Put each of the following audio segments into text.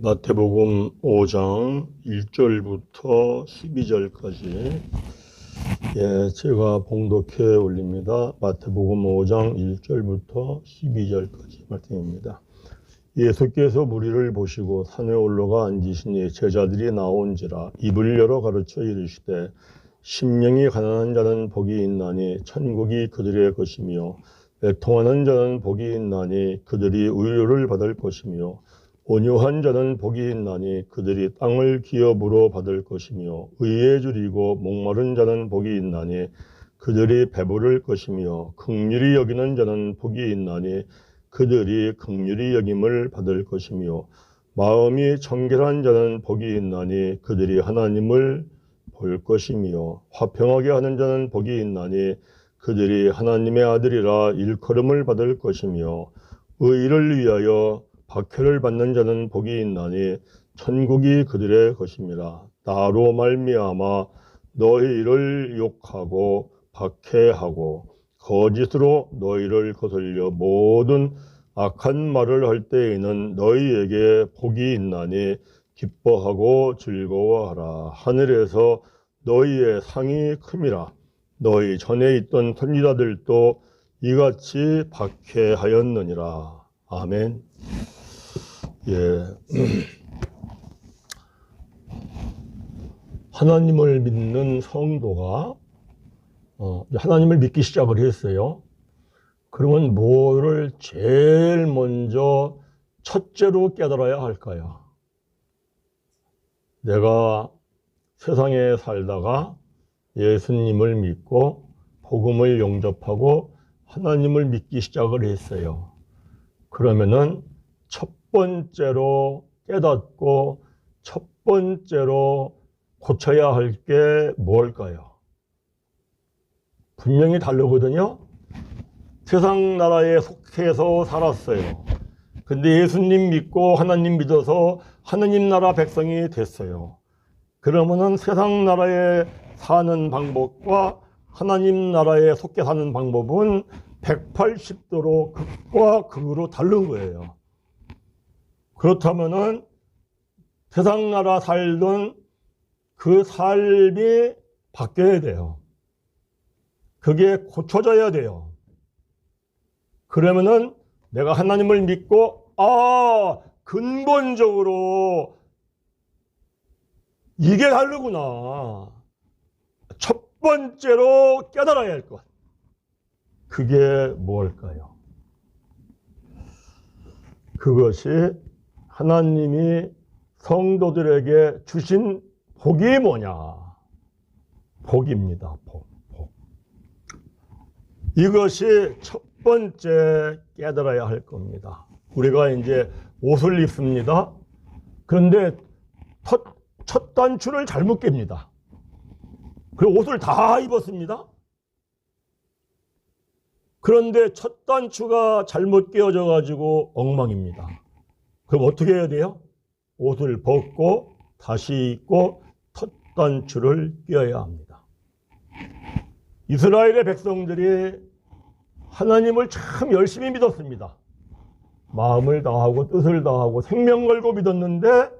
마태복음 5장 1절부터 12절까지 제가 봉독해 올립니다. 마태복음 5장 1절부터 12절까지 말씀입니다. 예수께서 무리를 보시고 산에 올라가 앉으시니 제자들이 나온지라 입을 열어 가르쳐 이르시되 심령이 가난한 자는 복이 있나니 천국이 그들의 것이며 애통하는 자는 복이 있나니 그들이 의료를 받을 것이며 온유한 자는 복이 있나니 그들이 땅을 기업으로 받을 것이며 의에 줄이고 목마른 자는 복이 있나니 그들이 배부를 것이며 긍휼히 여기는 자는 복이 있나니 그들이 긍휼히 여김을 받을 것이며 마음이 정결한 자는 복이 있나니 그들이 하나님을 볼 것이며 화평하게 하는 자는 복이 있나니 그들이 하나님의 아들이라 일컬음을 받을 것이며 의를 위하여 박해를 받는 자는 복이 있나니 천국이 그들의 것임이라. 나로 말미암아 너희를 욕하고 박해하고 거짓으로 너희를 거슬려 모든 악한 말을 할 때에는 너희에게 복이 있나니 기뻐하고 즐거워하라. 하늘에서 너희의 상이 큼이라. 너희 전에 있던 선지자들도 이같이 박해하였느니라. 아멘. 하나님을 믿는 성도가 하나님을 믿기 시작을 했어요. 그러면 뭐를 제일 먼저 첫째로 깨달아야 할까요? 내가 세상에 살다가 예수님을 믿고 복음을 영접하고 하나님을 믿기 시작을 했어요. 그러면은 첫 번째로 깨닫고 첫 번째로 고쳐야 할 게 뭘까요? 분명히 다르거든요. 세상 나라에 속해서 살았어요. 근데 예수님 믿고 하나님 믿어서 하느님 나라 백성이 됐어요. 그러면은 세상 나라에 사는 방법과 하나님 나라에 속해 사는 방법은 180도로 극과 극으로 다른 거예요. 그렇다면은 세상 나라 살던 그 삶이 바뀌어야 돼요. 그게 고쳐져야 돼요. 그러면은 내가 하나님을 믿고 근본적으로 이게 다르구나. 첫 번째로 깨달아야 할 것. 그게 뭘까요? 그것이 하나님이 성도들에게 주신 복이 뭐냐? 복입니다. 복. 이것이 첫 번째 깨달아야 할 겁니다. 우리가 이제 옷을 입습니다. 그런데 첫 단추를 잘못 깹니다. 그리고 옷을 다 입었습니다. 그런데 첫 단추가 잘못 끼워져 가지고 엉망입니다. 그럼 어떻게 해야 돼요? 옷을 벗고 다시 입고 첫 단추를 끼워야 합니다. 이스라엘의 백성들이 하나님을 참 열심히 믿었습니다. 마음을 다하고 뜻을 다하고 생명 걸고 믿었는데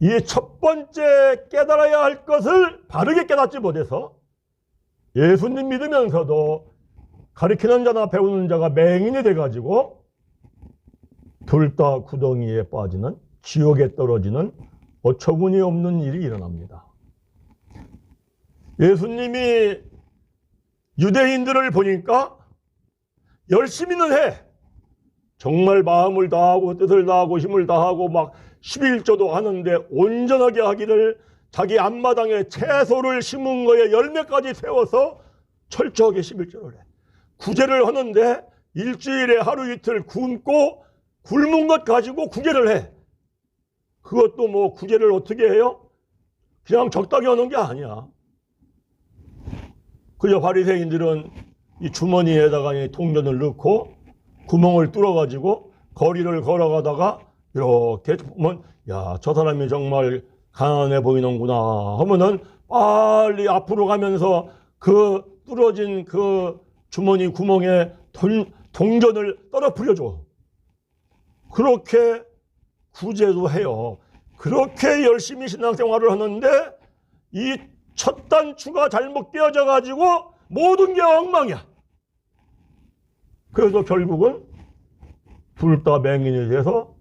이 첫 번째 깨달아야 할 것을 바르게 깨닫지 못해서 예수님 믿으면서도 가르치는 자나 배우는 자가 맹인이 돼가지고 둘 다 구덩이에 빠지는, 지옥에 떨어지는 어처구니 없는 일이 일어납니다. 예수님이 유대인들을 보니까 열심히는 해. 정말 마음을 다하고 뜻을 다하고 힘을 다하고 막 11조도 하는데 온전하게 하기를 자기 앞마당에 채소를 심은 거에 열매까지 세워서 철저하게 11조를 해. 구제를 하는데 일주일에 하루 이틀 굶고 굶은 것 가지고 구제를 해. 그것도 뭐 구제를 어떻게 해요? 그냥 적당히 하는 게 아니야. 그저 바리새인들은 이 주머니에다가 이 동전을 넣고 구멍을 뚫어가지고 거리를 걸어가다가 이렇게 보면 야, 저 사람이 정말 가난해 보이는구나 하면은 빨리 앞으로 가면서 그 뚫어진 그 주머니 구멍에 동전을 떨어뜨려줘. 그렇게 구제도 해요. 그렇게 열심히 신앙생활을 하는데 이 첫 단추가 잘못 끼어져 가지고 모든 게 엉망이야. 그래서 결국은 둘 다 맹인이 돼서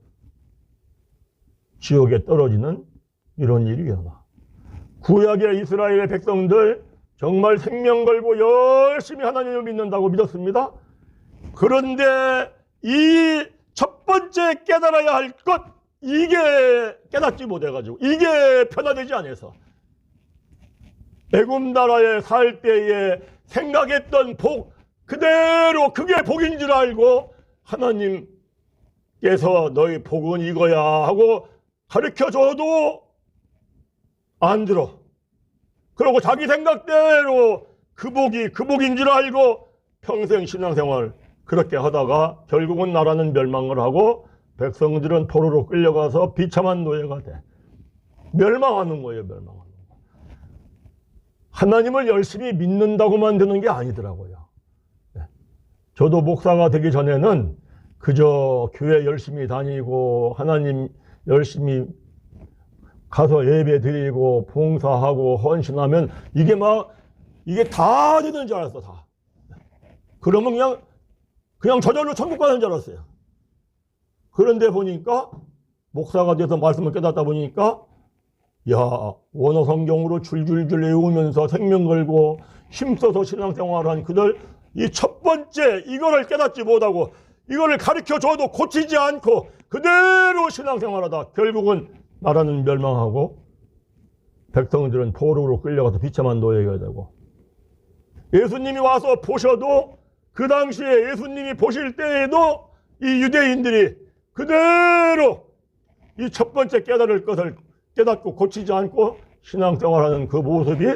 지옥에 떨어지는 이런 일이 일어나. 구약의 이스라엘의 백성들 정말 생명 걸고 열심히 하나님을 믿는다고 믿었습니다. 그런데 이 첫 번째 깨달아야 할 것, 이게 깨닫지 못해가지고, 이게 변화되지 않아서 애굽 나라에 살 때에 생각했던 복 그대로 그게 복인 줄 알고 하나님께서 너희 복은 이거야 하고 가르쳐줘도 안 들어. 그러고 자기 생각대로 그 복인 줄 알고 평생 신앙생활 그렇게 하다가 결국은 나라는 멸망을 하고 백성들은 포로로 끌려가서 비참한 노예가 돼. 멸망하는 거예요, 멸망하는 거. 하나님을 열심히 믿는다고만 되는 게 아니더라고요. 저도 목사가 되기 전에는 그저 교회 열심히 다니고 하나님 열심히 가서 예배 드리고 봉사하고 헌신하면 이게 다 되는 줄 알았어, 다. 그러면 그냥 저절로 천국 가는 줄 알았어요. 그런데 보니까 목사가 돼서 말씀을 깨닫다 보니까 원어 성경으로 줄줄줄 외우면서 생명 걸고 힘써서 신앙생활한 그들 이 첫 번째 이거를 깨닫지 못하고 이거를 가르쳐줘도 고치지 않고 그대로 신앙생활하다 결국은 나라는 멸망하고 백성들은 포로로 끌려가서 비참한 노예가 되고 예수님이 와서 보셔도 그 당시에 예수님이 보실 때에도 이 유대인들이 그대로 이 첫 번째 깨달을 것을 깨닫고 고치지 않고 신앙생활하는 그 모습이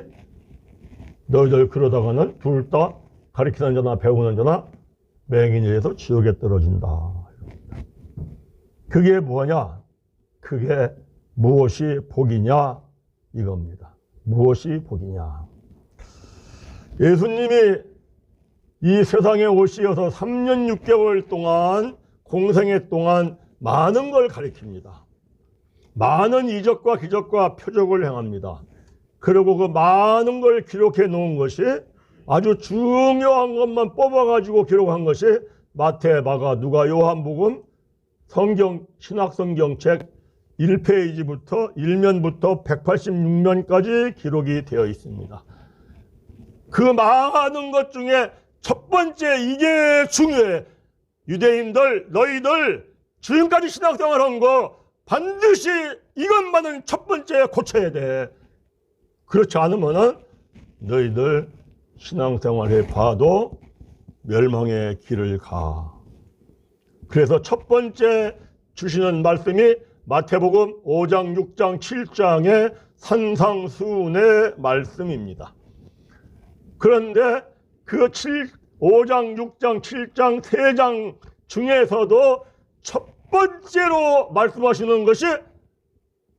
너희들 그러다가는 둘 다 가르치는 자나 배우는 자나 맹인이 돼서 지옥에 떨어진다. 그게 뭐냐? 그게 무엇이 복이냐? 이겁니다. 무엇이 복이냐? 예수님이 이 세상에 오시어서 3년 6개월 동안 공생애 동안 많은 걸 가르칩니다. 많은 이적과 기적과 표적을 행합니다. 그리고 그 많은 걸 기록해 놓은 것이 아주 중요한 것만 뽑아가지고 기록한 것이 마태, 마가, 누가, 요한복음 성경, 신학성경책 1페이지부터 1면부터 186면까지 기록이 되어 있습니다. 그 많은 것 중에 첫 번째 이게 중요해. 유대인들, 너희들 지금까지 신앙생활한 거 반드시 이것만은 첫 번째 고쳐야 돼. 그렇지 않으면은 너희들 신앙생활해 봐도 멸망의 길을 가. 그래서 첫 번째 주시는 말씀이 마태복음 5장, 6장, 7장의 산상수훈의 말씀입니다. 그런데 그 5장, 6장, 7장, 3장 중에서도 첫 번째로 말씀하시는 것이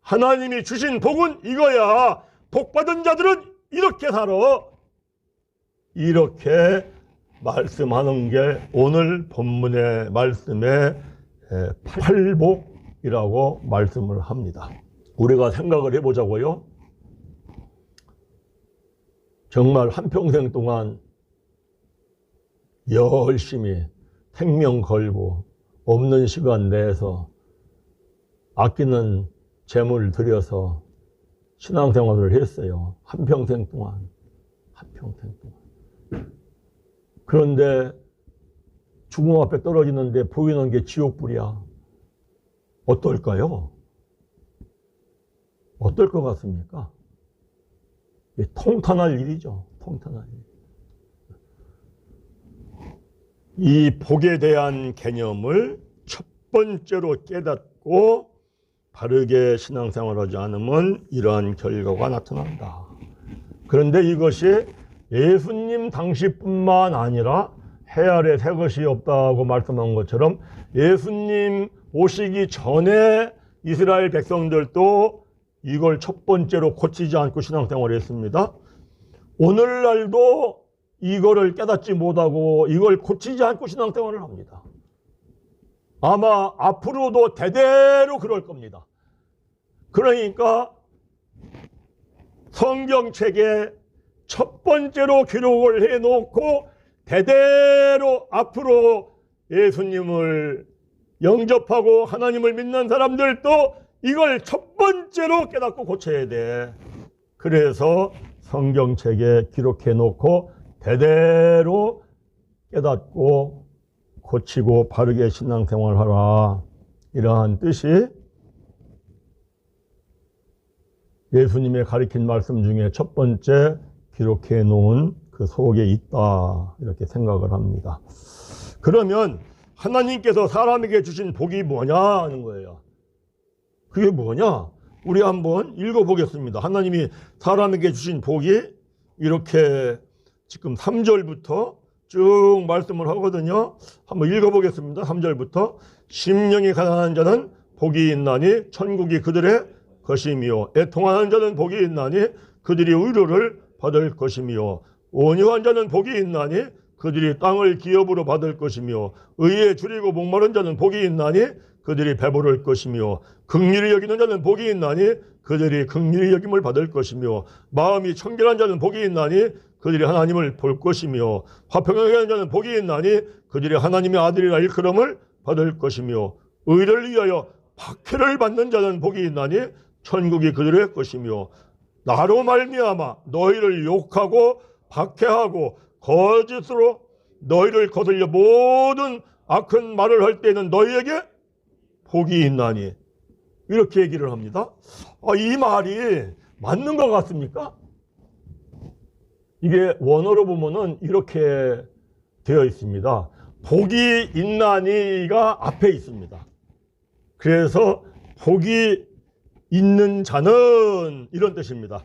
하나님이 주신 복은 이거야. 복 받은 자들은 이렇게 살아. 이렇게 말씀하는 게 오늘 본문의 말씀의 팔복이라고 말씀을 합니다. 우리가 생각을 해보자고요. 정말 한평생 동안 열심히 생명 걸고 없는 시간 내서 아끼는 재물 들여서 신앙생활을 했어요. 한평생 동안. 그런데 죽음 앞에 떨어지는데 보이는 게 지옥불이야. 어떨까요? 어떨 것 같습니까? 통탄할 일이죠. 통탄할 일. 이 복에 대한 개념을 첫 번째로 깨닫고 바르게 신앙생활하지 않으면 이러한 결과가 나타난다. 그런데 이것이 예수님 당시뿐만 아니라 해 아래 새 것이 없다고 말씀한 것처럼 예수님 오시기 전에 이스라엘 백성들도 이걸 첫 번째로 고치지 않고 신앙생활을 했습니다. 오늘날도 이거를 깨닫지 못하고 이걸 고치지 않고 신앙생활을 합니다. 아마 앞으로도 대대로 그럴 겁니다. 그러니까 성경책에 첫 번째로 기록을 해놓고 대대로 앞으로 예수님을 영접하고 하나님을 믿는 사람들도 이걸 첫 번째로 깨닫고 고쳐야 돼. 그래서 성경책에 기록해놓고 대대로 깨닫고 고치고 바르게 신앙생활하라. 이러한 뜻이 예수님의 가르친 말씀 중에 첫 번째 기록해 놓은 그 속에 있다. 이렇게 생각을 합니다. 그러면 하나님께서 사람에게 주신 복이 뭐냐 하는 거예요. 그게 뭐냐? 우리 한번 읽어보겠습니다. 하나님이 사람에게 주신 복이 이렇게 지금 3절부터 쭉 말씀을 하거든요. 한번 읽어보겠습니다. 3절부터 심령이 가난한 자는 복이 있나니 천국이 그들의 것이며 애통하는 자는 복이 있나니 그들이 위로를 받을 것이며 온유한 자는 복이 있나니 그들이 땅을 기업으로 받을 것이며 의에 줄이고 목마른 자는 복이 있나니 그들이 배부를 것이며 긍휼히 여기는 자는 복이 있나니 그들이 긍휼히 여김을 받을 것이며 마음이 청결한 자는 복이 있나니 그들이 하나님을 볼 것이며 화평하게 하는 자는 복이 있나니 그들이 하나님의 아들이라 일컬음을 받을 것이며 의를 위하여 박해를 받는 자는 복이 있나니 천국이 그들의 것이며 나로 말미암아 너희를 욕하고 박해하고 거짓으로 너희를 거슬려 모든 악한 말을 할 때는 너희에게 복이 있나니 이렇게 얘기를 합니다. 이 말이 맞는 것 같습니까? 이게 원어로 보면은 이렇게 되어 있습니다. 복이 있나니가 앞에 있습니다. 그래서 복이 있는 자는 이런 뜻입니다.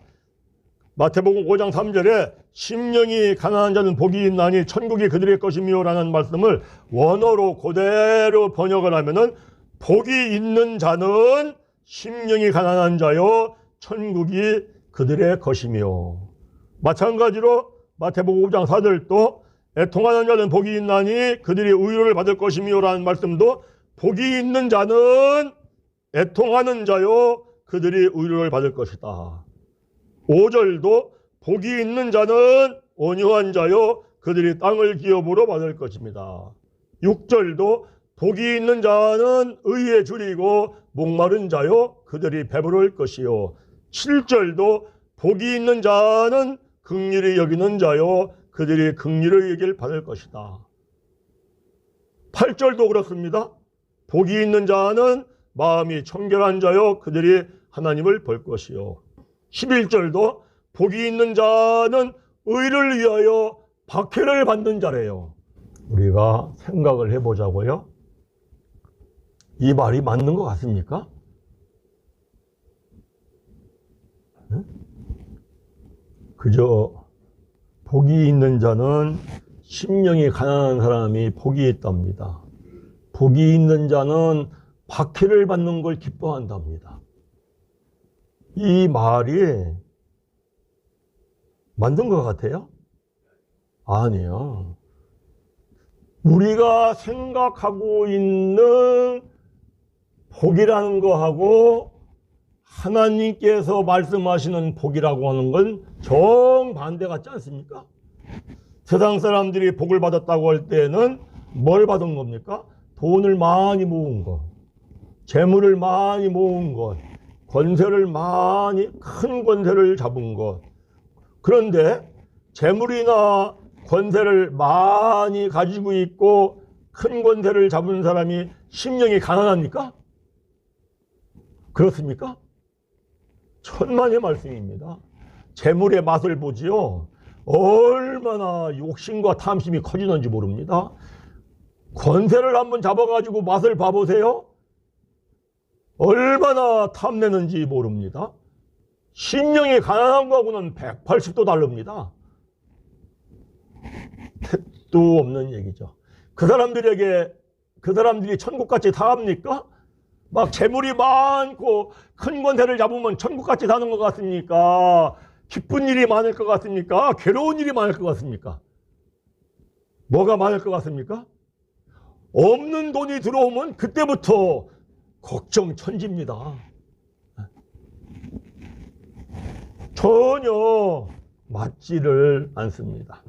마태복음 5장 3절에 심령이 가난한 자는 복이 있나니 천국이 그들의 것이며 라는 말씀을 원어로 그대로 번역을 하면은 복이 있는 자는 심령이 가난한 자요 천국이 그들의 것이며, 마찬가지로 마태복음 5장 4절도 애통하는 자는 복이 있나니 그들이 의로를 받을 것이며 라는 말씀도 복이 있는 자는 애통하는 자요 그들이 의로를 받을 것이다. 5절도 복이 있는 자는 온유한 자요 그들이 땅을 기업으로 받을 것입니다. 6절도 복이 있는 자는 의에 줄이고 목마른 자요 그들이 배부를 것이요. 7절도 복이 있는 자는 긍휼히 여기는 자요 그들이 긍휼히 여길 받을 것이다. 8절도 그렇습니다. 복이 있는 자는 마음이 청결한 자요 그들이 하나님을 볼 것이요. 11절도 복이 있는 자는 의를 위하여 박해를 받는 자래요. 우리가 생각을 해보자고요. 이 말이 맞는 것 같습니까? 그저 복이 있는 자는 심령이 가난한 사람이 복이 있답니다. 복이 있는 자는 박해를 받는 걸 기뻐한답니다. 이 말이 맞는 것 같아요? 아니요. 우리가 생각하고 있는 복이라는 거하고 하나님께서 말씀하시는 복이라고 하는 건 정반대 같지 않습니까? 세상 사람들이 복을 받았다고 할 때는 뭘 받은 겁니까? 돈을 많이 모은 것, 재물을 많이 모은 것, 권세를 큰 권세를 잡은 것. 그런데 재물이나 권세를 많이 가지고 있고 큰 권세를 잡은 사람이 심령이 가난합니까? 그렇습니까? 천만의 말씀입니다. 재물의 맛을 보지요. 얼마나 욕심과 탐심이 커지는지 모릅니다. 권세를 한번 잡아가지고 맛을 봐보세요. 얼마나 탐내는지 모릅니다. 심령이 가난한 거하고는 180도 다릅니다. 택도 없는 얘기죠. 그 사람들이 천국같이 살합니까? 막 재물이 많고 큰 권세를 잡으면 천국같이 사는 것 같습니까? 기쁜 일이 많을 것 같습니까? 괴로운 일이 많을 것 같습니까? 뭐가 많을 것 같습니까? 없는 돈이 들어오면 그때부터 걱정 천지입니다. 전혀 맞지를 않습니다.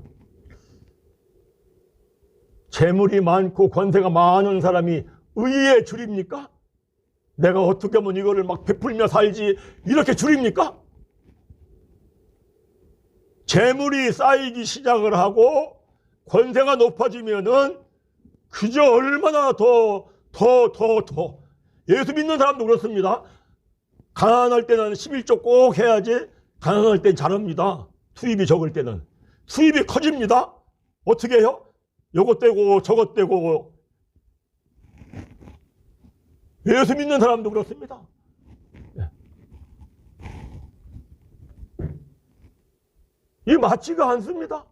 재물이 많고 권세가 많은 사람이 의의 줄입니까? 내가 어떻게 하면 이거를 막 베풀며 살지, 이렇게 줄입니까? 재물이 쌓이기 시작을 하고 권세가 높아지면은 그저 얼마나 더 예수 믿는 사람도 그렇습니다. 가난할 때는 11조 꼭 해야지. 가난할 땐 잘합니다. 투입이 적을 때는. 투입이 커집니다. 어떻게 해요? 요것 떼고 저것 떼고. 예수 믿는 사람도 그렇습니다. 이 맞지가 않습니다.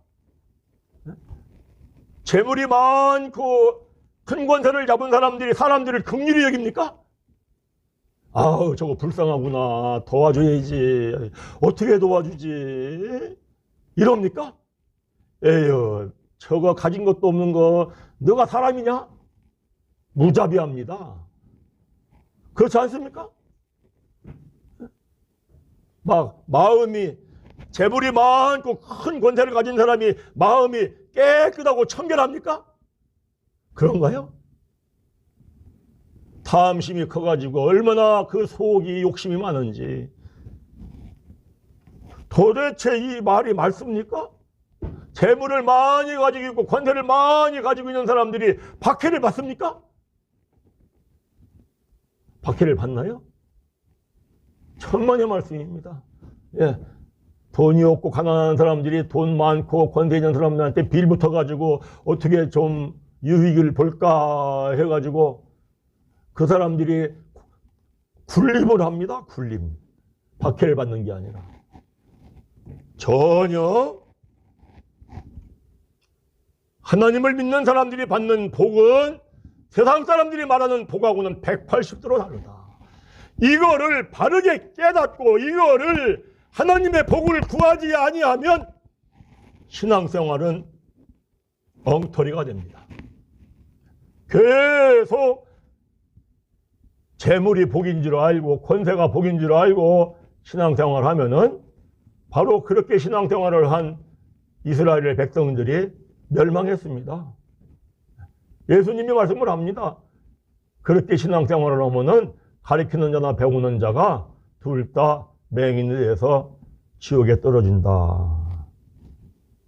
재물이 많고 큰 권세를 잡은 사람들이 사람들을 긍휼히 여깁니까? 아우, 저거 불쌍하구나, 도와줘야지, 어떻게 도와주지, 이럽니까? 에휴, 저거 가진 것도 없는 거 너가 사람이냐? 무자비합니다. 그렇지 않습니까? 막 마음이, 재물이 많고 큰 권세를 가진 사람이 마음이 깨끗하고 청결합니까? 그런가요? 탐심이 커가지고 얼마나 그 속이 욕심이 많은지. 도대체 이 말이 맞습니까? 재물을 많이 가지고 있고 권세를 많이 가지고 있는 사람들이 박해를 받습니까? 박해를 받나요? 천만의 말씀입니다. 예. 돈이 없고 가난한 사람들이 돈 많고 권세 있는 사람들한테 빌 붙어가지고 어떻게 좀 유익을 볼까 해가지고 그 사람들이 굴림을 합니다. 굴림. 박해를 받는 게 아니라. 전혀 하나님을 믿는 사람들이 받는 복은 세상 사람들이 말하는 복하고는 180도로 다르다. 이거를 바르게 깨닫고 이거를 하나님의 복을 구하지 아니하면 신앙생활은 엉터리가 됩니다. 계속 재물이 복인 줄 알고 권세가 복인 줄 알고 신앙생활을 하면은 바로 그렇게 신앙생활을 한 이스라엘의 백성들이 멸망했습니다. 예수님이 말씀을 합니다. 그렇게 신앙생활을 하면은 가르치는 자나 배우는 자가 둘 다 맹인이 돼서 지옥에 떨어진다.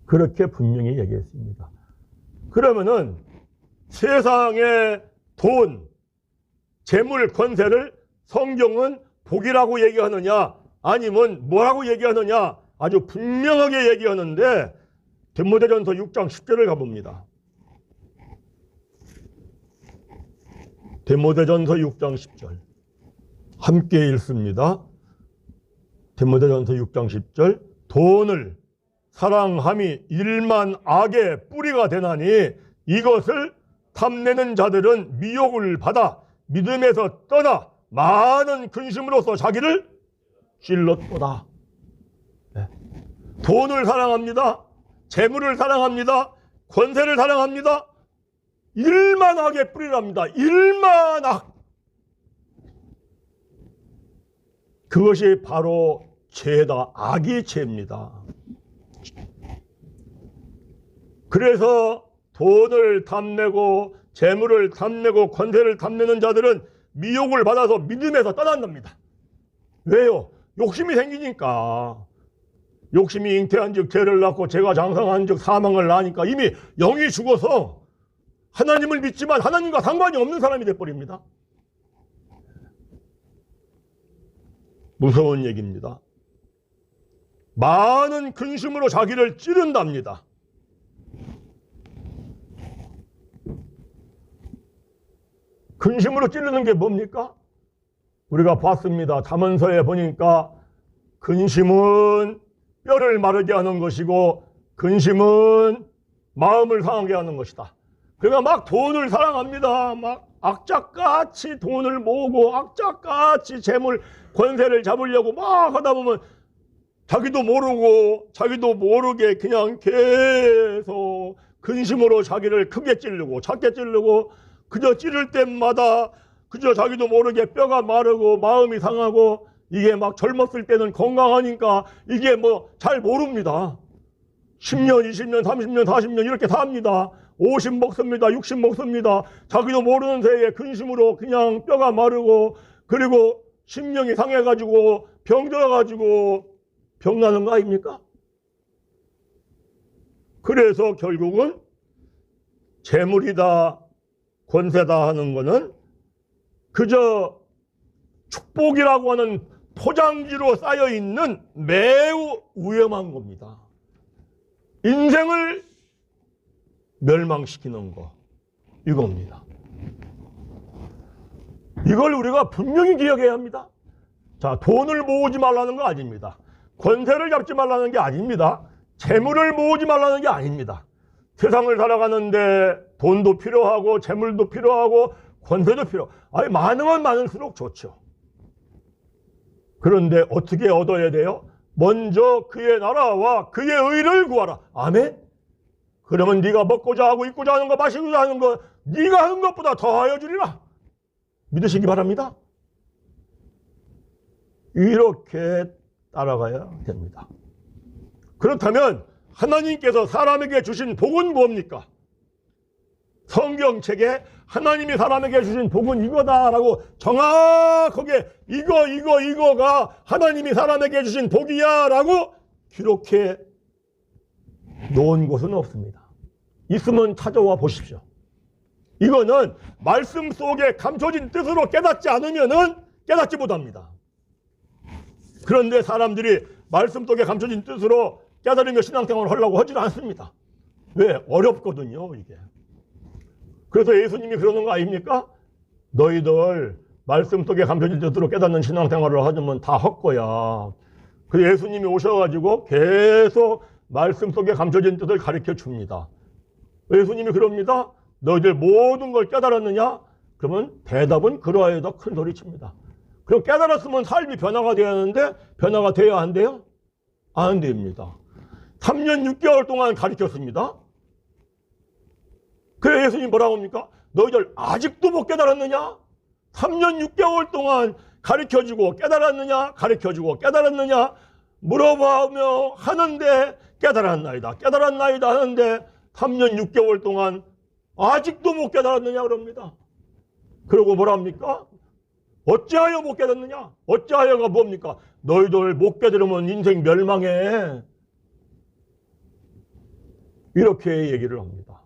그렇게 분명히 얘기했습니다. 그러면은 세상의 돈, 재물, 권세를 성경은 복이라고 얘기하느냐 아니면 뭐라고 얘기하느냐 아주 분명하게 얘기하는데 디모데전서 6장 10절을 가봅니다. 디모데전서 6장 10절 함께 읽습니다. 디모데전서 6장 10절 돈을 사랑함이 일만 악의 뿌리가 되나니 이것을 탐내는 자들은 미혹을 받아 믿음에서 떠나 많은 근심으로써 자기를 찔렀도다. 네. 돈을 사랑합니다. 재물을 사랑합니다. 권세를 사랑합니다. 일만 악의 뿌리랍니다. 일만 악. 그것이 바로 죄다. 악이 죄입니다. 그래서 돈을 탐내고 재물을 탐내고 권세를 탐내는 자들은 미혹을 받아서 믿음에서 떠난답니다. 왜요? 욕심이 생기니까. 욕심이 잉태한 즉 죄를 낳고 죄가 장성한 즉 사망을 낳으니까 이미 영이 죽어서 하나님을 믿지만 하나님과 상관이 없는 사람이 돼버립니다. 무서운 얘기입니다. 많은 근심으로 자기를 찌른답니다. 근심으로 찌르는 게 뭡니까? 우리가 봤습니다. 잠언서에 보니까 근심은 뼈를 마르게 하는 것이고 근심은 마음을 상하게 하는 것이다. 그러니까 막 돈을 사랑합니다. 막 악착같이 돈을 모으고 악착같이 재물 권세를 잡으려고 막 하다 보면 자기도 모르게 그냥 계속 근심으로 자기를 크게 찌르고 작게 찌르고 그저 찌를 때마다 그저 자기도 모르게 뼈가 마르고 마음이 상하고 이게 막 젊었을 때는 건강하니까 이게 뭐 잘 모릅니다. 10년, 20년, 30년, 40년 이렇게 삽니다. 50 먹습니다. 60 먹습니다. 자기도 모르는 새에 근심으로 그냥 뼈가 마르고 그리고 심령이 상해가지고 병들어가지고 병나는 거 아닙니까? 그래서 결국은 재물이다, 권세다 하는 거는 그저 축복이라고 하는 포장지로 쌓여있는 매우 위험한 겁니다. 인생을 멸망시키는 거, 이겁니다. 이걸 우리가 분명히 기억해야 합니다. 자, 돈을 모으지 말라는 거 아닙니다. 권세를 잡지 말라는 게 아닙니다. 재물을 모으지 말라는 게 아닙니다. 세상을 살아가는데 돈도 필요하고 재물도 필요하고 권세도 필요. 아니, 많으면 많을수록 좋죠. 그런데 어떻게 얻어야 돼요? 먼저 그의 나라와 그의 의를 구하라. 아멘? 그러면 네가 먹고자 하고 입고자 하는 거 마시고자 하는 거 네가 하는 것보다 더하여 주리라. 믿으시기 바랍니다. 이렇게 따라가야 됩니다. 그렇다면 하나님께서 사람에게 주신 복은 뭡니까? 성경책에 하나님이 사람에게 주신 복은 이거다라고 정확하게 이거가 하나님이 사람에게 주신 복이야 라고 기록해 놓은 곳은 없습니다. 있으면 찾아와 보십시오. 이거는 말씀 속에 감춰진 뜻으로 깨닫지 않으면은 깨닫지 못합니다. 그런데 사람들이 말씀 속에 감춰진 뜻으로 깨달으며 신앙생활을 하려고 하지는 않습니다. 왜? 어렵거든요, 이게. 그래서 예수님이 그러는 거 아닙니까? 너희들 말씀 속에 감춰진 뜻으로 깨닫는 신앙생활을 하면 다 헛거야. 그래서 예수님이 오셔가지고 계속 말씀 속에 감춰진 뜻을 가르쳐 줍니다. 예수님이 그럽니다. 너희들 모든 걸 깨달았느냐? 그러면 대답은 그러하여다 큰 소리 칩니다. 그럼 깨달았으면 삶이 변화가 돼야 하는데 변화가 돼야 한대요? 안 됩니다. 3년 6개월 동안 가르쳤습니다. 그래 예수님 뭐라고 합니까? 너희들 아직도 못 깨달았느냐? 3년 6개월 동안 가르쳐주고 깨달았느냐? 가르쳐주고 깨달았느냐? 물어보며 하는데 깨달았나이다. 깨달았나이다 하는데 3년 6개월 동안 아직도 못 깨달았느냐 그럽니다. 그리고 뭐라 합니까? 어찌하여 못 깨닫느냐? 어찌하여가 뭡니까? 너희들 못 깨달으면 인생 멸망해. 이렇게 얘기를 합니다.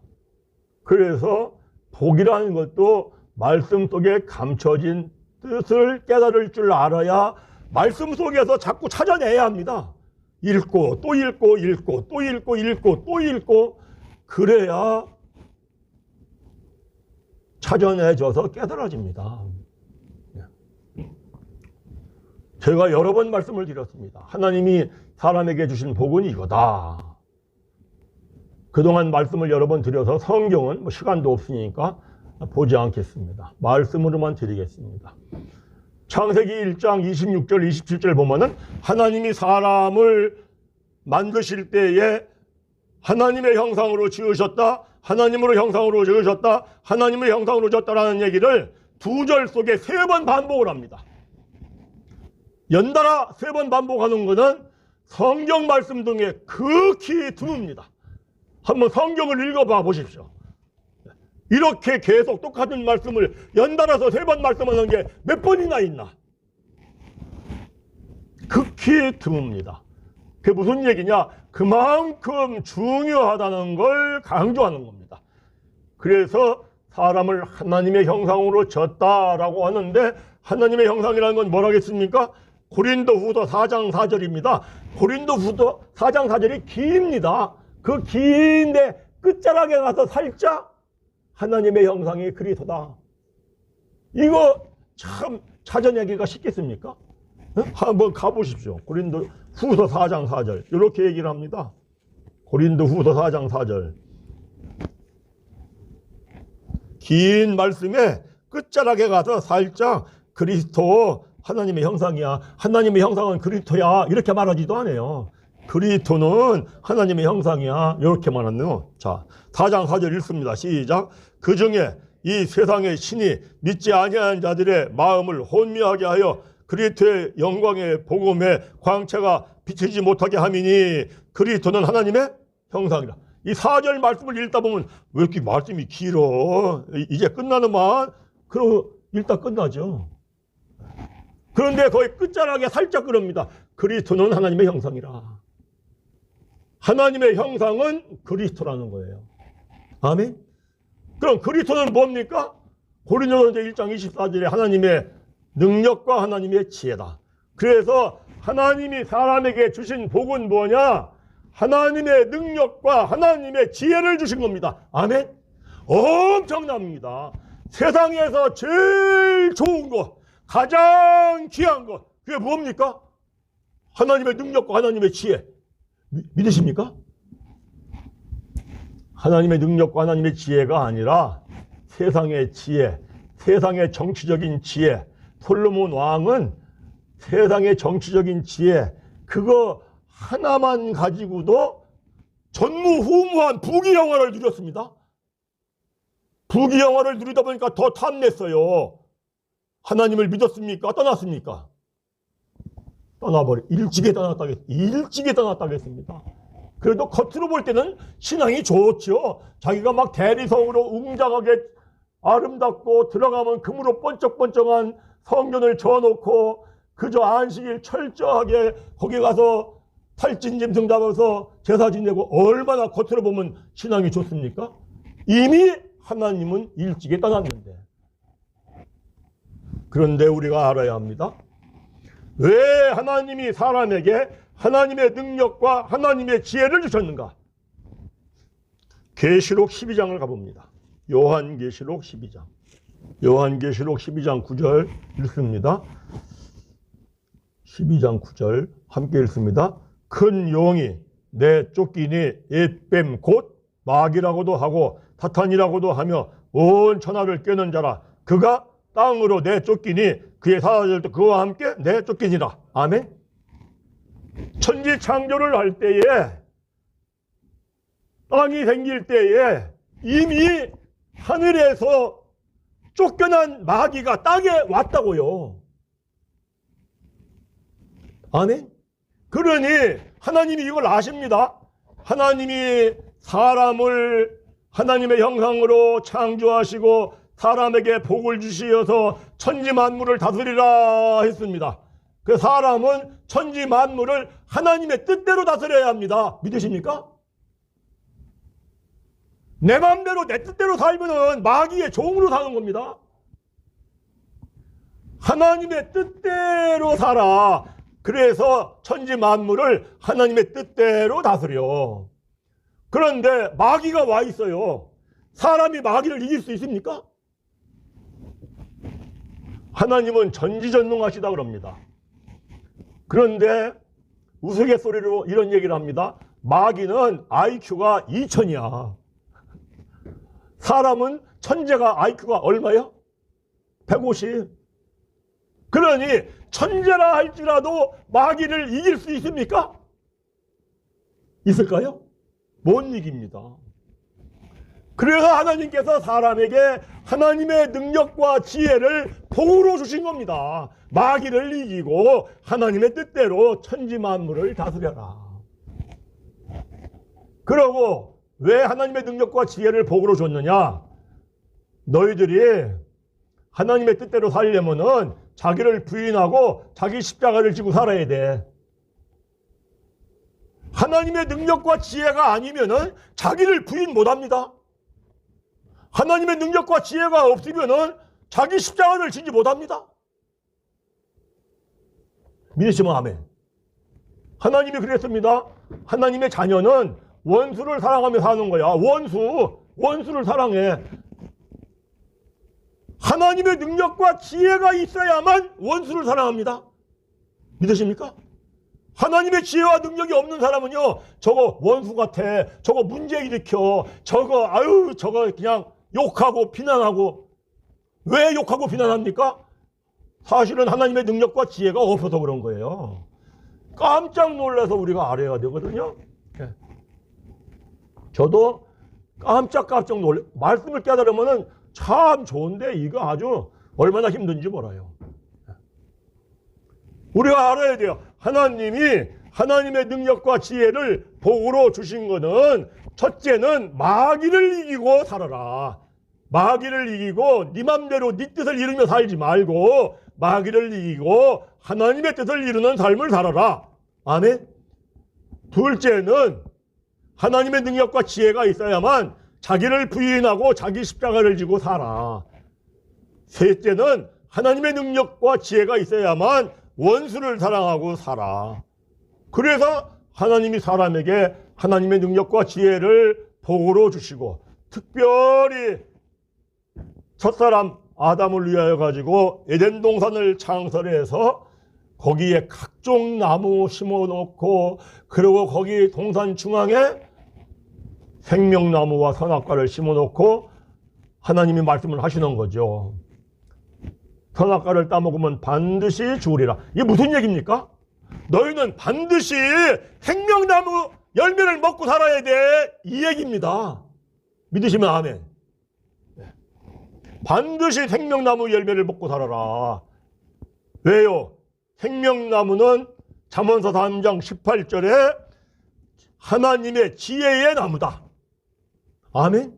그래서 복이라는 것도 말씀 속에 감춰진 뜻을 깨달을 줄 알아야 말씀 속에서 자꾸 찾아내야 합니다. 읽고 또 읽고 읽고 또 읽고 읽고 또 읽고 그래야 찾아내줘서 깨달아집니다. 제가 여러 번 말씀을 드렸습니다. 하나님이 사람에게 주신 복은 이거다. 그동안 말씀을 여러 번 드려서 성경은 뭐 시간도 없으니까 보지 않겠습니다. 말씀으로만 드리겠습니다. 창세기 1장 26절 27절 보면은 하나님이 사람을 만드실 때에 하나님의 형상으로 지으셨다. 하나님으로 형상으로 지으셨다. 하나님의 형상으로 지었다라는 얘기를 두 절 속에 3번 반복을 합니다. 연달아 3번 반복하는 것은 성경 말씀 중에 극히 드뭅니다. 한번 성경을 읽어봐 보십시오. 이렇게 계속 똑같은 말씀을 연달아서 3번 말씀하는 게 몇 번이나 있나? 극히 드뭅니다. 그게 무슨 얘기냐? 그만큼 중요하다는 걸 강조하는 겁니다. 그래서 사람을 하나님의 형상으로 졌다라고 하는데 하나님의 형상이라는 건 뭐라겠습니까? 고린도후서 4장 4절입니다. 고린도후서 4장 4절이 깁니다. 그 긴데 끝자락에 가서 살짝 하나님의 형상이 그리스도다. 이거 참 찾아내기가 쉽겠습니까? 한번 가보십시오. 고린도후서 4장 4절 이렇게 얘기를 합니다. 고린도후서 4장 4절 긴 말씀에 끝자락에 가서 살짝 그리스도 하나님의 형상이야. 하나님의 형상은 그리스도야. 이렇게 말하지도 않아요. 그리스도는 하나님의 형상이야. 이렇게 말하네요. 자, 4장 4절 읽습니다. 시작. 그 중에 이 세상의 신이 믿지 아니하는 자들의 마음을 혼미하게 하여 그리스도의 영광의 복음의 광채가 비치지 못하게 함이니 그리스도는 하나님의 형상이라. 이 4절 말씀을 읽다 보면 왜 이렇게 말씀이 길어? 이제 끝나는만? 그러고 읽다 끝나죠. 그런데 거의 끝자락에 살짝 그럽니다. 그리스도는 하나님의 형상이라. 하나님의 형상은 그리스도라는 거예요. 아멘? 그럼 그리스도는 뭡니까? 고린도전서 1장 24절에 하나님의 능력과 하나님의 지혜다. 그래서 하나님이 사람에게 주신 복은 뭐냐? 하나님의 능력과 하나님의 지혜를 주신 겁니다. 아멘? 엄청납니다. 세상에서 제일 좋은 것, 가장 귀한 것, 그게 뭡니까? 하나님의 능력과 하나님의 지혜. 믿으십니까? 하나님의 능력과 하나님의 지혜가 아니라 세상의 지혜, 세상의 정치적인 지혜. 솔로몬 왕은 세상의 정치적인 지혜, 그거 하나만 가지고도 전무후무한 부귀영화를 누렸습니다. 부귀영화를 누리다 보니까 더 탐냈어요. 하나님을 믿었습니까? 떠났습니까? 일찍이 떠났다겠습니다. 그래도 겉으로 볼 때는 신앙이 좋죠. 자기가 막 대리석으로 웅장하게 아름답고 들어가면 금으로 번쩍번쩍한 성전을 저어놓고 그저 안식일 철저하게 거기 가서 탈진 짐승 잡아서 제사 지내고 얼마나 겉으로 보면 신앙이 좋습니까? 이미 하나님은 일찍이 떠났는데. 그런데 우리가 알아야 합니다. 왜 하나님이 사람에게 하나님의 능력과 하나님의 지혜를 주셨는가? 계시록 12장을 가봅니다. 요한계시록 12장. 요한계시록 12장 9절 읽습니다. 12장 9절 함께 읽습니다. 큰 용이 내쫓기니 옛뱀 곧 마귀라고도 하고 사탄이라고도 하며 온 천하를 꿰는 자라. 그가 땅으로 내쫓기니 그의 사자들도 그와 함께 내쫓기니라. 아멘. 천지 창조를 할 때에, 땅이 생길 때에 이미 하늘에서 쫓겨난 마귀가 땅에 왔다고요. 아멘. 그러니 하나님이 이걸 아십니다. 하나님이 사람을 하나님의 형상으로 창조하시고 사람에게 복을 주시어서 천지 만물을 다스리라 했습니다. 그 사람은 천지 만물을 하나님의 뜻대로 다스려야 합니다. 믿으십니까? 내 마음대로 내 뜻대로 살면은 마귀의 종으로 사는 겁니다. 하나님의 뜻대로 살아. 그래서 천지 만물을 하나님의 뜻대로 다스려. 그런데 마귀가 와 있어요. 사람이 마귀를 이길 수 있습니까? 하나님은 전지전능하시다 그럽니다. 그런데 우스갯소리로 이런 얘기를 합니다. 마귀는 IQ가 2000이야. 사람은 천재가 IQ가 얼마요? 150. 그러니 천재라 할지라도 마귀를 이길 수 있습니까? 있을까요? 못 이깁니다. 그래서 하나님께서 사람에게 하나님의 능력과 지혜를 복으로 주신 겁니다. 마귀를 이기고 하나님의 뜻대로 천지 만물을 다스려라. 그러고 왜 하나님의 능력과 지혜를 복으로 줬느냐? 너희들이 하나님의 뜻대로 살려면은 자기를 부인하고 자기 십자가를 지고 살아야 돼. 하나님의 능력과 지혜가 아니면은 자기를 부인 못합니다. 하나님의 능력과 지혜가 없으면은 자기 십자가를 지지 못합니다. 믿으시면 아멘. 하나님이 그랬습니다. 하나님의 자녀는 원수를 사랑하며 사는 거야. 원수를 사랑해. 하나님의 능력과 지혜가 있어야만 원수를 사랑합니다. 믿으십니까? 하나님의 지혜와 능력이 없는 사람은요, 저거 원수 같아, 저거 문제 일으켜, 저거 그냥 욕하고 비난하고. 왜 욕하고 비난합니까? 사실은 하나님의 능력과 지혜가 없어서 그런 거예요. 깜짝 놀라서 우리가 알아야 되거든요. 저도 깜짝 놀래. 말씀을 깨달으면은 참 좋은데 이거 아주 얼마나 힘든지 몰라요. 우리가 알아야 돼요. 하나님이 하나님의 능력과 지혜를 복으로 주신 거는 첫째는 마귀를 이기고 살아라. 마귀를 이기고 네 맘대로 네 뜻을 이루며 살지 말고 마귀를 이기고 하나님의 뜻을 이루는 삶을 살아라. 아멘. 둘째는 하나님의 능력과 지혜가 있어야만 자기를 부인하고 자기 십자가를 지고 살아. 셋째는 하나님의 능력과 지혜가 있어야만 원수를 사랑하고 살아. 그래서 하나님이 사람에게 하나님의 능력과 지혜를 복으로 주시고 특별히 첫사람 아담을 위하여 가지고 에덴 동산을 창설해서 거기에 각종 나무 심어놓고 그리고 거기 동산 중앙에 생명나무와 선악과를 심어놓고 하나님이 말씀을 하시는 거죠. 선악과를 따먹으면 반드시 죽으리라. 이게 무슨 얘기입니까? 너희는 반드시 생명나무 열매를 먹고 살아야 돼. 이 얘기입니다. 믿으시면 아멘. 반드시 생명나무 열매를 먹고 살아라. 왜요? 생명나무는 잠언서 3장 18절에 하나님의 지혜의 나무다. 아멘.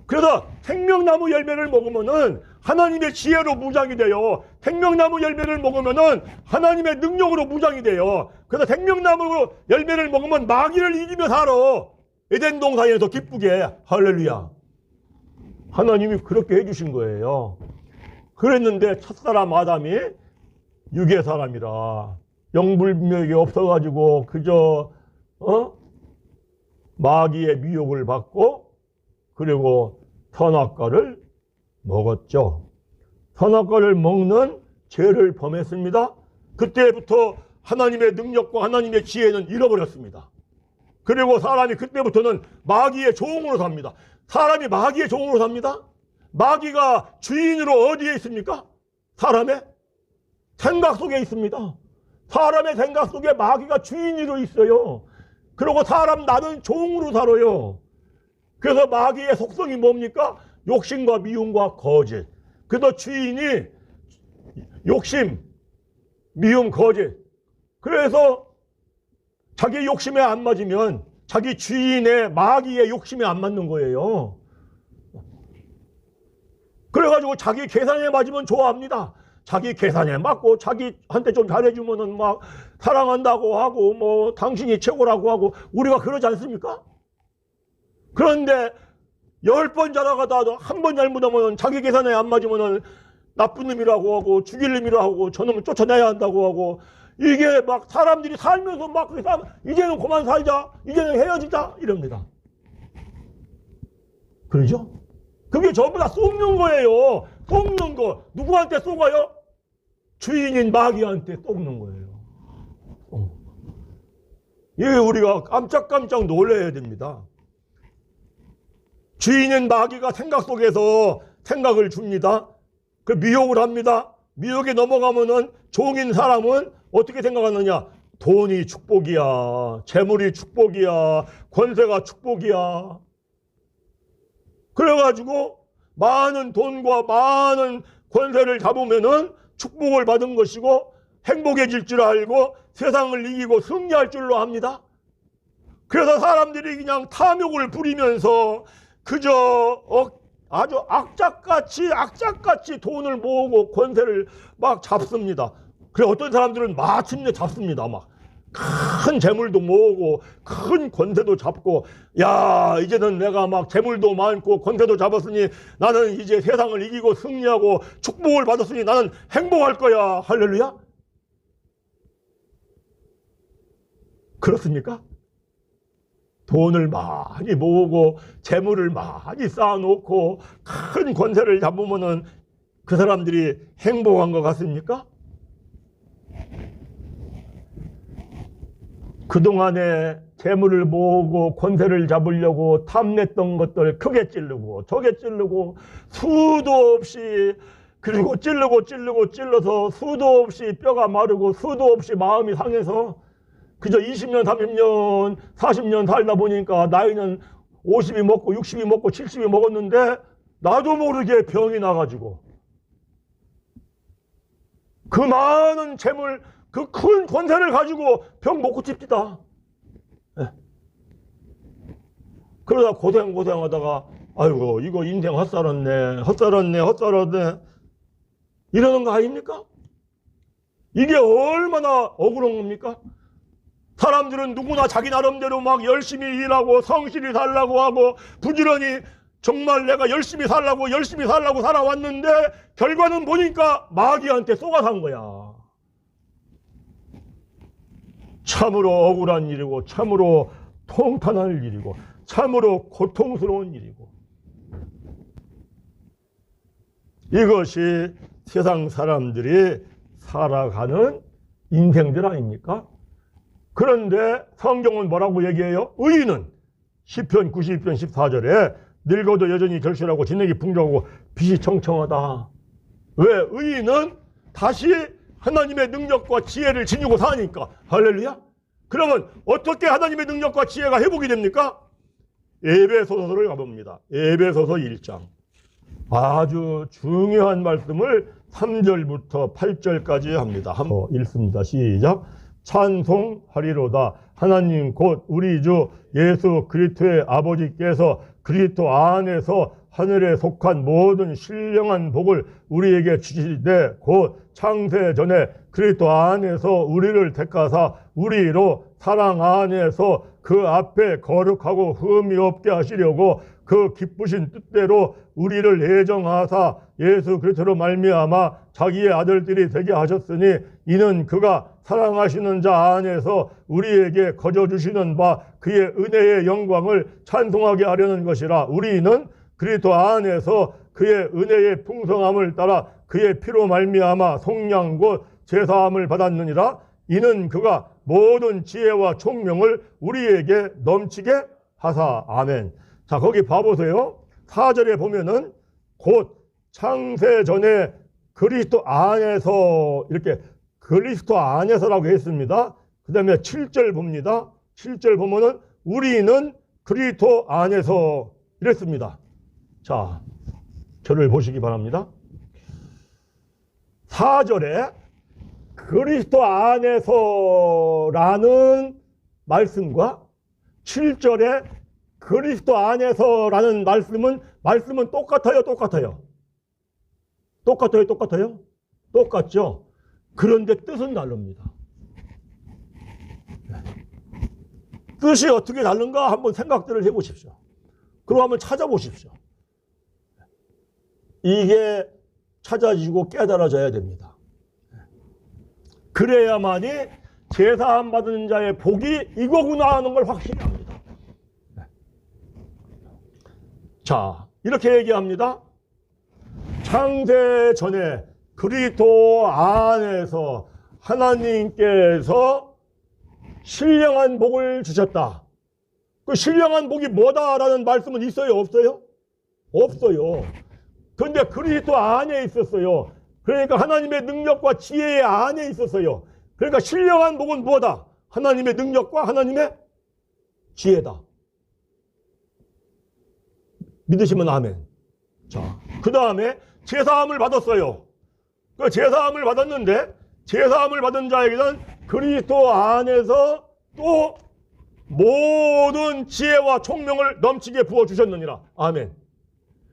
그래서 생명나무 열매를 먹으면은 하나님의 지혜로 무장이 돼요. 생명나무 열매를 먹으면은 하나님의 능력으로 무장이 돼요. 그래서 생명나무 열매를 먹으면 마귀를 이기며 살아. 에덴 동산에서 기쁘게. 할렐루야. 하나님이 그렇게 해주신 거예요. 그랬는데 첫사람 아담이 육의 사람이라 영불명이 없어가지고 그저 마귀의 미혹을 받고 그리고 선악과를 먹었죠. 선악과를 먹는 죄를 범했습니다. 그때부터 하나님의 능력과 하나님의 지혜는 잃어버렸습니다. 그리고 사람이 그때부터는 마귀의 종으로 삽니다. 사람이 마귀의 종으로 삽니다. 마귀가 주인으로 어디에 있습니까? 사람의 생각 속에 있습니다. 사람의 생각 속에 마귀가 주인으로 있어요. 그리고 사람 나는 종으로 살아요. 그래서 마귀의 속성이 뭡니까? 욕심과 미움과 거짓. 그래서 주인이 욕심, 미움, 거짓. 그래서 자기 욕심에 안 맞으면 자기 주인의 마귀의 욕심에 안 맞는 거예요. 그래가지고 자기 계산에 맞으면 좋아합니다. 자기 계산에 맞고 자기한테 좀 잘해주면은 막 사랑한다고 하고 뭐 당신이 최고라고 하고 우리가 그러지 않습니까? 그런데 10번 잘하다가 한 번 잘못하면 자기 계산에 안 맞으면은 나쁜 놈이라고 하고 죽일 놈이라고 하고 저놈을 쫓아내야 한다고 하고 이게 막 사람들이 살면서 막 이제는 그만 살자, 이제는 헤어지자 이럽니다. 그러죠? 그게 전부 다 속는 거예요. 속는 거. 누구한테 속아요? 주인인 마귀한테 속는 거예요. 이게 우리가 깜짝깜짝 놀라야 됩니다. 주인인 마귀가 생각 속에서 생각을 줍니다. 그 미혹을 합니다. 미혹에 넘어가면은 종인 사람은 어떻게 생각하느냐? 돈이 축복이야. 재물이 축복이야. 권세가 축복이야. 그래가지고 많은 돈과 많은 권세를 잡으면은 축복을 받은 것이고 행복해질 줄 알고 세상을 이기고 승리할 줄로 합니다. 그래서 사람들이 그냥 탐욕을 부리면서 그저 아주 악착같이 돈을 모으고 권세를 막 잡습니다. 그래 어떤 사람들은 마침내 잡습니다. 막 큰 재물도 모으고 큰 권세도 잡고 야 이제는 내가 막 재물도 많고 권세도 잡았으니 나는 이제 세상을 이기고 승리하고 축복을 받았으니 나는 행복할 거야. 할렐루야. 그렇습니까? 돈을 많이 모으고 재물을 많이 쌓아놓고 큰 권세를 잡으면은 그 사람들이 행복한 것 같습니까? 그동안에 재물을 모으고 권세를 잡으려고 탐냈던 것들 크게 찌르고 저게 찌르고 수도 없이 그리고 찔러서 수도 없이 뼈가 마르고 수도 없이 마음이 상해서 그저 20년, 30년, 40년 살다 보니까 나이는 50이 먹고 60이 먹고 70이 먹었는데 나도 모르게 병이 나가지고 그 많은 재물, 그 큰 권세를 가지고 병 못 고칩니다. 네. 그러다 고생하다가 아이고 이거 인생 헛살았네 이러는 거 아닙니까? 이게 얼마나 억울한 겁니까? 사람들은 누구나 자기 나름대로 막 열심히 일하고 성실히 살라고 하고 부지런히 정말 내가 열심히 살라고 살아왔는데 결과는 보니까 마귀한테 쏘가산 거야. 참으로 억울한 일이고 참으로 통탄할 일이고 참으로 고통스러운 일이고 이것이 세상 사람들이 살아가는 인생들 아닙니까? 그런데 성경은 뭐라고 얘기해요? 의인은 시편 92편 14절에 늙어도 여전히 결실하고 진액이 풍족하고 빛이 청청하다. 왜? 의인은 다시 하나님의 능력과 지혜를 지니고 사니까. 할렐루야. 그러면 어떻게 하나님의 능력과 지혜가 회복이 됩니까? 에베소서를 가봅니다. 에베소서 1장. 아주 중요한 말씀을 3절부터 8절까지 합니다. 한번 읽습니다. 시작. 찬송하리로다. 하나님 곧 우리 주 예수 그리스도의 아버지께서 그리스도 안에서 하늘에 속한 모든 신령한 복을 우리에게 주시되 곧 창세 전에 그리스도 안에서 우리를 택하사 우리로 사랑 안에서 그 앞에 거룩하고 흠이 없게 하시려고 그 기쁘신 뜻대로 우리를 예정하사 예수 그리스도로 말미암아 자기의 아들들이 되게 하셨으니 이는 그가 사랑하시는 자 안에서 우리에게 거저 주시는 바 그의 은혜의 영광을 찬송하게 하려는 것이라. 우리는 그리스도 안에서 그의 은혜의 풍성함을 따라 그의 피로 말미암아 속량 곧 제사함을 받았느니라. 이는 그가 모든 지혜와 총명을 우리에게 넘치게 하사. 아멘. 자, 거기 봐보세요. 4절에 보면은 곧 창세 전에 그리스도 안에서 이렇게 그리스도 안에서라고 했습니다. 그 다음에 7절 봅니다. 7절 보면은 우리는 그리스도 안에서 이랬습니다. 자, 저를 보시기 바랍니다. 4절에 그리스도 안에서라는 말씀과 7절에 그리스도 안에서라는 말씀은 똑같아요? 똑같죠? 그런데 뜻은 다릅니다. 뜻이 어떻게 다른가 한번 생각들을 해보십시오. 그리고 한번 찾아보십시오. 이게 찾아지고 깨달아져야 됩니다. 그래야만이 제사함 받은 자의 복이 이거구나 하는 걸 확실히 합니다. 자, 이렇게 얘기합니다. 창세 전에 그리스도 안에서 하나님께서 신령한 복을 주셨다. 그 신령한 복이 뭐다라는 말씀은 있어요? 없어요? 없어요. 그런데 그리스도 안에 있었어요. 그러니까 하나님의 능력과 지혜 안에 있었어요. 그러니까 신령한 복은 뭐다? 하나님의 능력과 하나님의 지혜다. 믿으시면 아멘. 자, 그 다음에 제사함을 받았어요. 그 제사함을 받았는데 제사함을 받은 자에게는 그리스도 안에서 또 모든 지혜와 총명을 넘치게 부어주셨느니라. 아멘.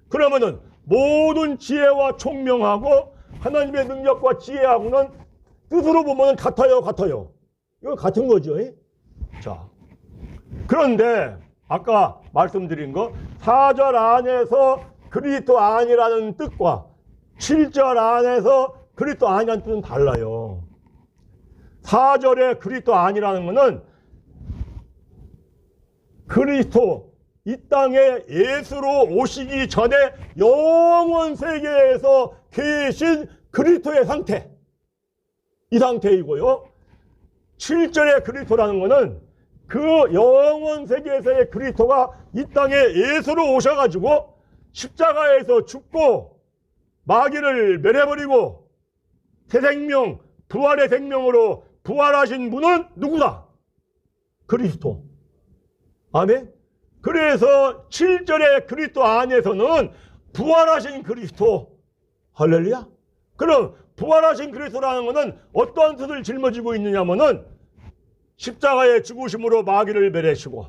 그러면은 모든 지혜와 총명하고 하나님의 능력과 지혜하고는 뜻으로 보면 같아요? 이거 같은 거죠. 자, 그런데 아까 말씀드린 거 4절 안에서 그리스도 안이라는 뜻과 7절 안에서 그리스도 안이라는 뜻은 달라요. 4절에 그리스도 안이라는 것은 그리스도 이 땅에 예수로 오시기 전에 영원 세계에서 계신 그리스도의 상태, 이 상태이고요. 7절의 그리스도라는 것은 그 영원 세계에서의 그리스도가 이 땅에 예수로 오셔가지고 십자가에서 죽고 마귀를 멸해버리고 새 생명, 부활의 생명으로 부활하신 분은 누구다? 그리스도. 아멘. 그래서 7절의 그리스도 안에서는 부활하신 그리스도. 할렐루야. 그럼 부활하신 그리스도라는 것은 어떠한 뜻을 짊어지고 있느냐면은 십자가의 죽으심으로 마귀를 멸하시고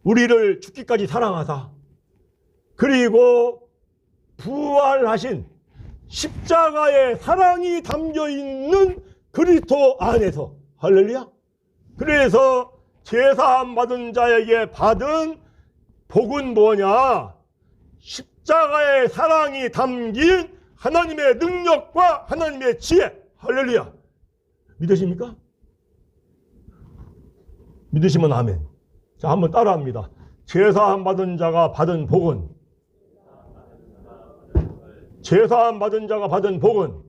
우리를 죽기까지 사랑하사 그리고 부활하신 십자가의 사랑이 담겨있는 그리스도 안에서. 할렐루야. 그래서 제사함 받은 자에게 받은 복은 뭐냐? 십자가의 사랑이 담긴 하나님의 능력과 하나님의 지혜. 할렐루야. 믿으십니까? 믿으시면 아멘. 자, 한번 따라합니다. 제사함 받은 자가 받은 복은, 제사함 받은 자가 받은 복은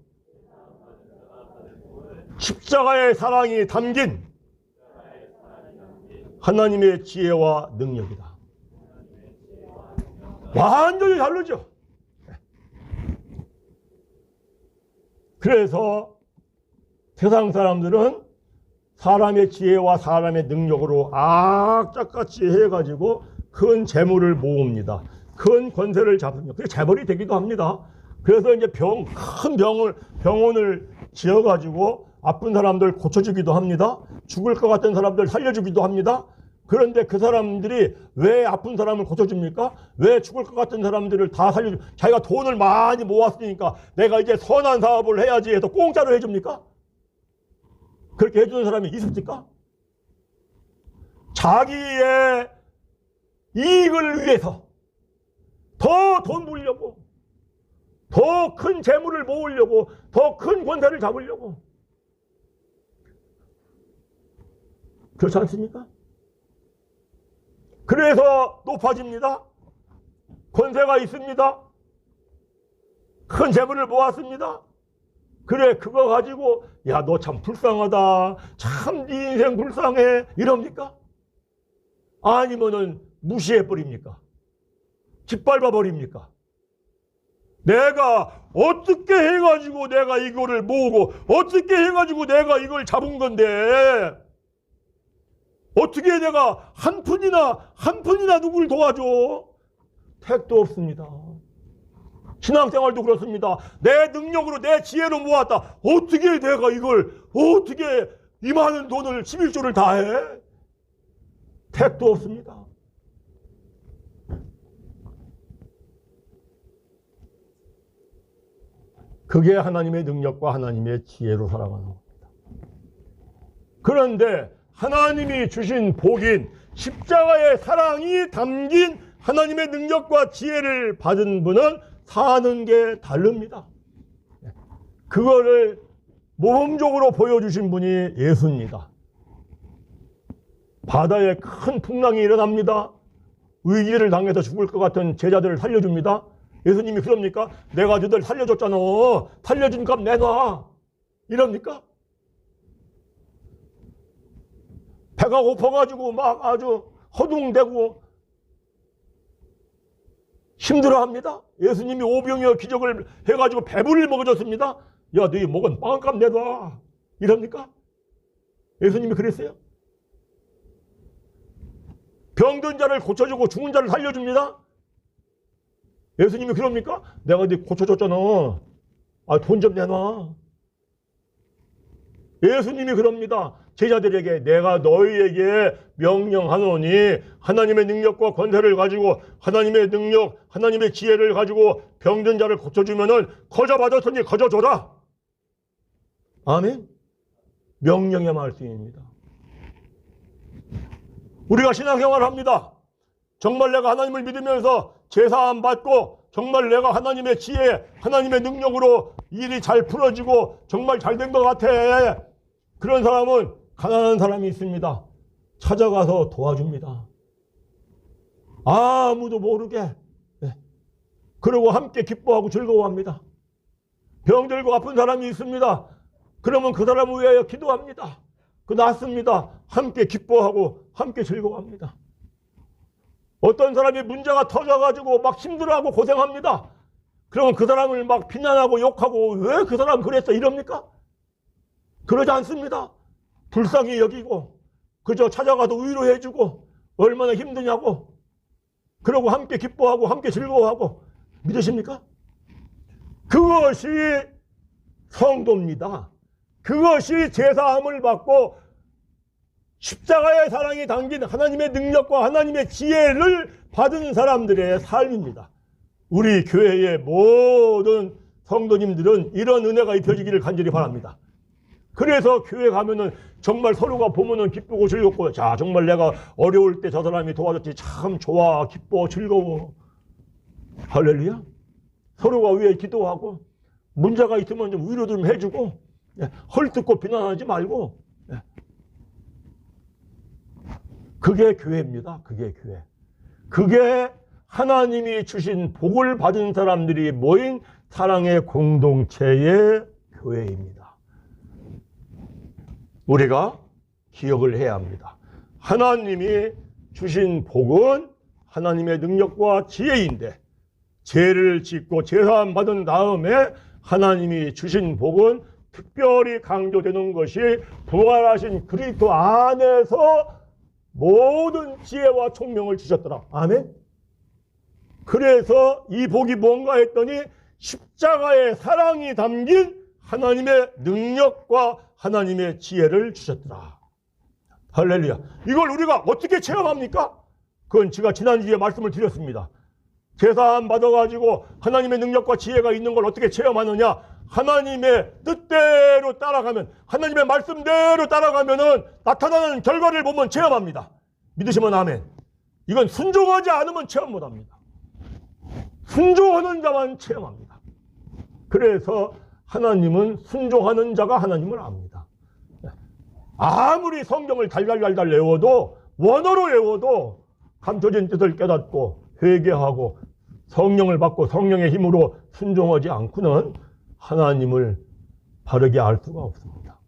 십자가의 사랑이 담긴 하나님의 지혜와 능력이다. 완전히 다르죠. 그래서 세상 사람들은 사람의 지혜와 사람의 능력으로 악착같이 해가지고 큰 재물을 모읍니다. 큰 권세를 잡습니다. 그게 재벌이 되기도 합니다. 그래서 이제 큰 병원을 지어가지고 아픈 사람들 고쳐주기도 합니다. 죽을 것 같은 사람들 살려주기도 합니다. 그런데 그 사람들이 왜 아픈 사람을 고쳐줍니까? 왜 죽을 것 같은 사람들을 다 자기가 돈을 많이 모았으니까 내가 이제 선한 사업을 해야지 해서 공짜로 해줍니까? 그렇게 해주는 사람이 있습니까? 자기의 이익을 위해서 더 돈 벌려고, 더 큰 재물을 모으려고, 더 큰 권세를 잡으려고. 그렇지 않습니까? 그래서 높아집니다. 권세가 있습니다. 큰 재물을 모았습니다. 그래, 그거 가지고 야, 너 참 불쌍하다. 참 네 인생 불쌍해. 이럽니까? 아니면은 무시해버립니까? 짓밟아버립니까? 내가 어떻게 해가지고 내가 이거를 모으고 어떻게 해가지고 내가 이걸 잡은 건데 어떻게 내가 한 푼이나 누구를 도와줘? 택도 없습니다. 신앙생활도 그렇습니다. 내 능력으로 내 지혜로 모았다. 어떻게 내가 이걸 어떻게 이 많은 돈을 11조를 다 해? 택도 없습니다. 그게 하나님의 능력과 하나님의 지혜로 살아가는 겁니다. 그런데 하나님이 주신 복인 십자가의 사랑이 담긴 하나님의 능력과 지혜를 받은 분은 사는 게 다릅니다. 그거를 모범적으로 보여주신 분이 예수입니다. 바다에 큰 풍랑이 일어납니다. 위기를 당해서 죽을 것 같은 제자들을 살려줍니다. 예수님이 그럽니까? 내가 너희들 살려줬잖아. 살려준 값 내놔. 이럽니까? 배가 고파가지고 막 아주 허둥대고 힘들어합니다. 예수님이 오병이어 기적을 해가지고 배부를 먹어줬습니다. 야, 너희 먹은 빵값 내놔. 이럽니까? 예수님이 그랬어요? 병든 자를 고쳐주고 죽은 자를 살려줍니다. 예수님이 그럽니까? 내가 네 고쳐줬잖아. 돈 좀 내놔. 예수님이 그럽니다. 제자들에게 내가 너희에게 명령하노니 하나님의 능력과 권세를 가지고 하나님의 능력, 하나님의 지혜를 가지고 병든 자를 고쳐주면은 거저 받았으니 거저 줘라. 아멘. 명령의 말씀입니다. 우리가 신앙생활을 합니다. 정말 내가 하나님을 믿으면서 제사 안 받고 정말 내가 하나님의 지혜, 하나님의 능력으로 일이 잘 풀어지고 정말 잘 된 것 같아. 그런 사람은 가난한 사람이 있습니다. 찾아가서 도와줍니다. 아무도 모르게. 그리고 함께 기뻐하고 즐거워합니다. 병들고 아픈 사람이 있습니다. 그러면 그 사람을 위하여 기도합니다. 그 낫습니다. 함께 기뻐하고 함께 즐거워합니다. 어떤 사람이 문제가 터져가지고 막 힘들어하고 고생합니다. 그러면 그 사람을 막 비난하고 욕하고 왜 그 사람 그랬어 이럽니까? 그러지 않습니다. 불쌍히 여기고 그저 찾아가도 위로해주고 얼마나 힘드냐고 그러고 함께 기뻐하고 함께 즐거워하고 믿으십니까? 그것이 성도입니다. 그것이 제사함을 받고 십자가의 사랑이 담긴 하나님의 능력과 하나님의 지혜를 받은 사람들의 삶입니다. 우리 교회의 모든 성도님들은 이런 은혜가 입혀지기를 간절히 바랍니다. 그래서 교회 가면은 정말 서로가 보면은 기쁘고 즐겁고, 자, 정말 내가 어려울 때 저 사람이 도와줬지, 참 좋아, 기뻐, 즐거워. 할렐루야. 서로가 위해 기도하고, 문제가 있으면 좀 위로 좀 해주고, 헐뜯고 비난하지 말고, 그게 교회입니다. 그게 교회. 그게 하나님이 주신 복을 받은 사람들이 모인 사랑의 공동체의 교회입니다. 우리가 기억을 해야 합니다. 하나님이 주신 복은 하나님의 능력과 지혜인데, 죄를 짓고 제사함 받은 다음에 하나님이 주신 복은 특별히 강조되는 것이 부활하신 그리스도 안에서 모든 지혜와 총명을 주셨더라. 아멘. 그래서 이 복이 뭔가 했더니 십자가의 사랑이 담긴 하나님의 능력과 하나님의 지혜를 주셨더라. 할렐루야. 이걸 우리가 어떻게 체험합니까? 그건 제가 지난주에 말씀을 드렸습니다. 제사함 받아가지고 하나님의 능력과 지혜가 있는 걸 어떻게 체험하느냐? 하나님의 뜻대로 따라가면, 하나님의 말씀대로 따라가면은 나타나는 결과를 보면 체험합니다. 믿으시면 아멘. 이건 순종하지 않으면 체험 못합니다. 순종하는 자만 체험합니다. 그래서 하나님은 순종하는 자가 하나님을 압니다. 아무리 성경을 달달달달 외워도, 원어로 외워도 감춰진 뜻을 깨닫고 회개하고 성령을 받고 성령의 힘으로 순종하지 않고는 하나님을 바르게 알 수가 없습니다.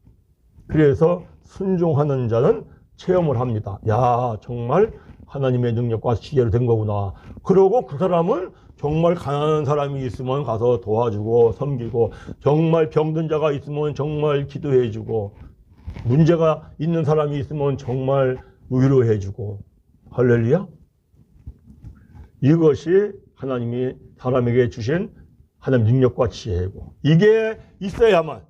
그래서 순종하는 자는 체험을 합니다. 야, 정말 하나님의 능력과 지혜로 된 거구나. 그러고 그 사람은 정말 가난한 사람이 있으면 가서 도와주고 섬기고, 정말 병든 자가 있으면 정말 기도해주고, 문제가 있는 사람이 있으면 정말 위로해주고. 할렐루야. 이것이 하나님이 사람에게 주신 하나님 능력과 지혜이고, 이게 있어야만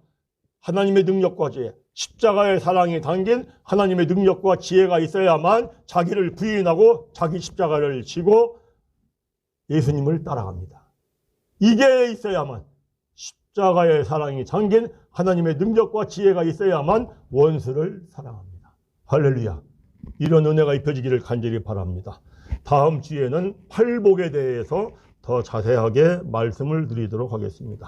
하나님의 능력과 지혜, 십자가의 사랑이 담긴 하나님의 능력과 지혜가 있어야만 자기를 부인하고 자기 십자가를 지고 예수님을 따라갑니다. 이게 있어야만, 십자가의 사랑이 담긴 하나님의 능력과 지혜가 있어야만 원수를 사랑합니다. 할렐루야. 이런 은혜가 입혀지기를 간절히 바랍니다. 다음 주에는 팔복에 대해서 더 자세하게 말씀을 드리도록 하겠습니다.